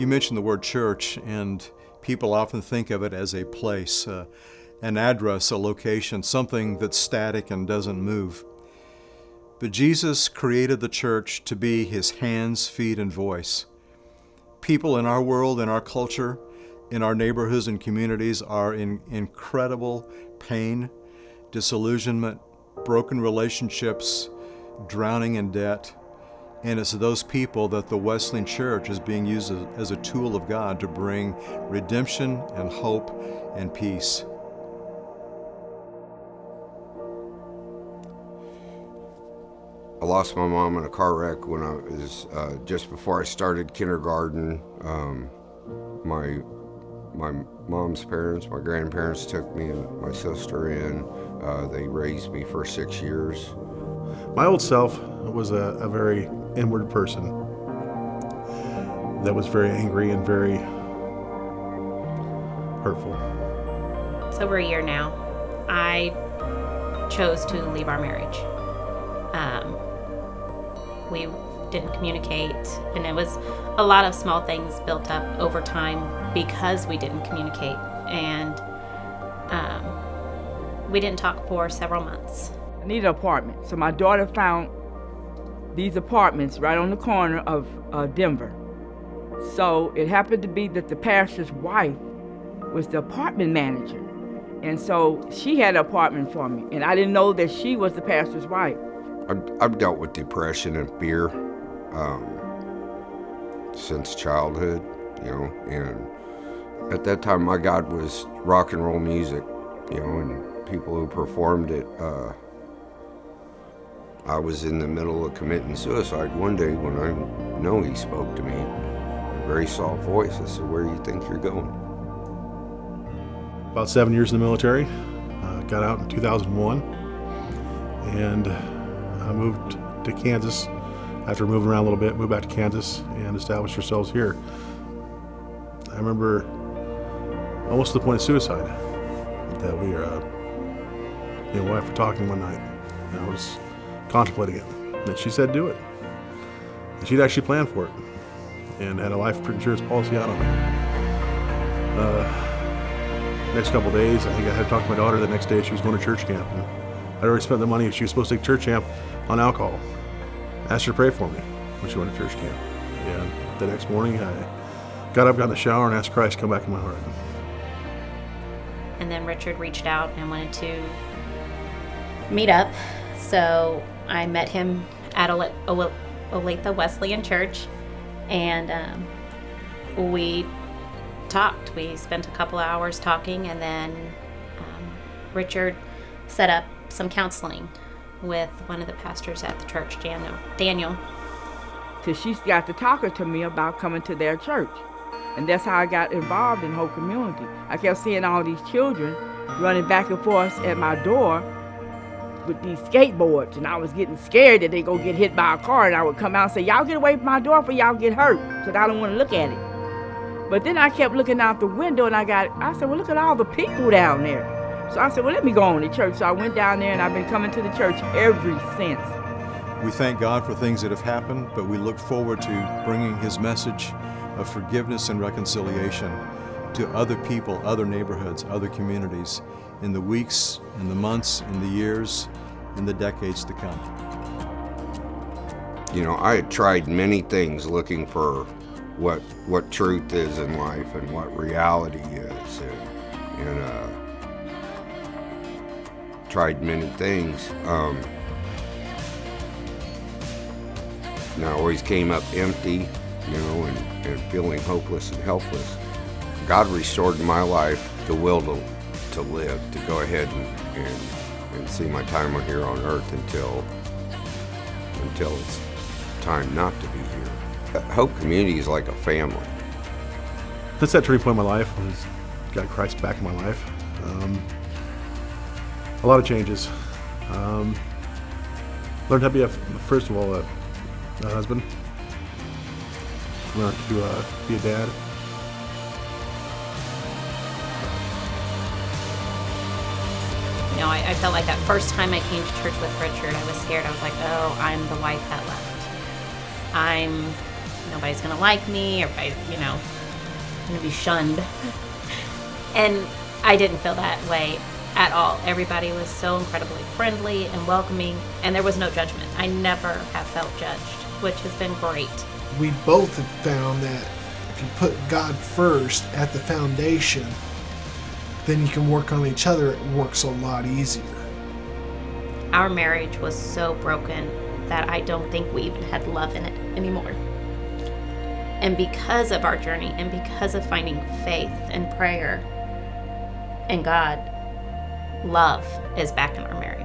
You mentioned the word church, and people often think of it as a place, an address, a location, something that's static and doesn't move. But Jesus created the church to be His hands, feet, and voice. People in our world, in our culture, in our neighborhoods and communities are in incredible pain, disillusionment, broken relationships, drowning in debt. And it's those people that the Wesleyan Church is being used as a tool of God to bring redemption and hope and peace. I lost my mom in a car wreck when I was just before I started kindergarten. My mom's parents, my grandparents took me and my sister in. They raised me for 6 years. My old self was a very inward person that was very angry and very hurtful. It's over a year now. I chose to leave our marriage. We didn't communicate, and it was a lot of small things built up over time because we didn't communicate, and we didn't talk for several months. I needed an apartment, so my daughter found these apartments right on the corner of Denver. So it happened to be that the pastor's wife was the apartment manager, and so she had an apartment for me, and I didn't know that she was the pastor's wife. I've dealt with depression and fear since childhood, and at that time my God was rock and roll music, and people who performed it. I was in the middle of committing suicide one day when I know He spoke to me, a very soft voice. I said, "Where do you think you're going?" About 7 years in the military, got out in 2001, and I moved to Kansas. After moving around a little bit, moved back to Kansas and established ourselves here. I remember almost to the point of suicide that we wife were talking one night, and I was contemplating it, and she said, "Do it." And she'd actually planned for it and had a life insurance policy out on me. Next couple of days, I think I had to talk to my daughter. The next day she was going to church camp, and I'd already spent the money she was supposed to take church camp on alcohol. I asked her to pray for me when she went to church camp, and the next morning I got up, got in the shower, and asked Christ to come back in my heart. And then Richard reached out and wanted to meet up. So I met him at Olathe Wesleyan Church, and we talked. We spent a couple of hours talking, and then Richard set up some counseling with one of the pastors at the church, Daniel. So she got to talking to me about coming to their church. And that's how I got involved in Hope Community. I kept seeing all these children running back and forth at my door with these skateboards, and I was getting scared that they go get hit by a car, and I would come out and say, "Y'all get away from my door for y'all get hurt," because I don't want to look at it. But then I kept looking out the window, and I said, "Well, look at all the people down there." So I said, "Well, let me go on to church." So I went down there, and I've been coming to the church ever since. We thank God for things that have happened, but we look forward to bringing His message of forgiveness and reconciliation to other people, other neighborhoods, other communities in the weeks, in the months, in the years, in the decades to come. I had tried many things looking for what truth is in life and what reality is, and tried many things. And I always came up empty, and feeling hopeless and helpless. God restored in my life the will to live, to go ahead and see my time here on earth until it's time not to be here. Hope Community is like a family. That's that turning point in my life when I got Christ back in my life. A lot of changes. Learned how to be, first of all, a husband. Learned to be a dad. I felt like that first time I came to church with Richard, I was scared. I was like, oh, I'm the wife that left. I'm nobody's going to like me, everybody, I'm going to be shunned. And I didn't feel that way at all. Everybody was so incredibly friendly and welcoming, and there was no judgment. I never have felt judged, which has been great. We both have found that if you put God first at the foundation, then you can work on each other. It works a lot easier. Our marriage was so broken that I don't think we even had love in it anymore. And because of our journey and because of finding faith and prayer and God, love is back in our marriage.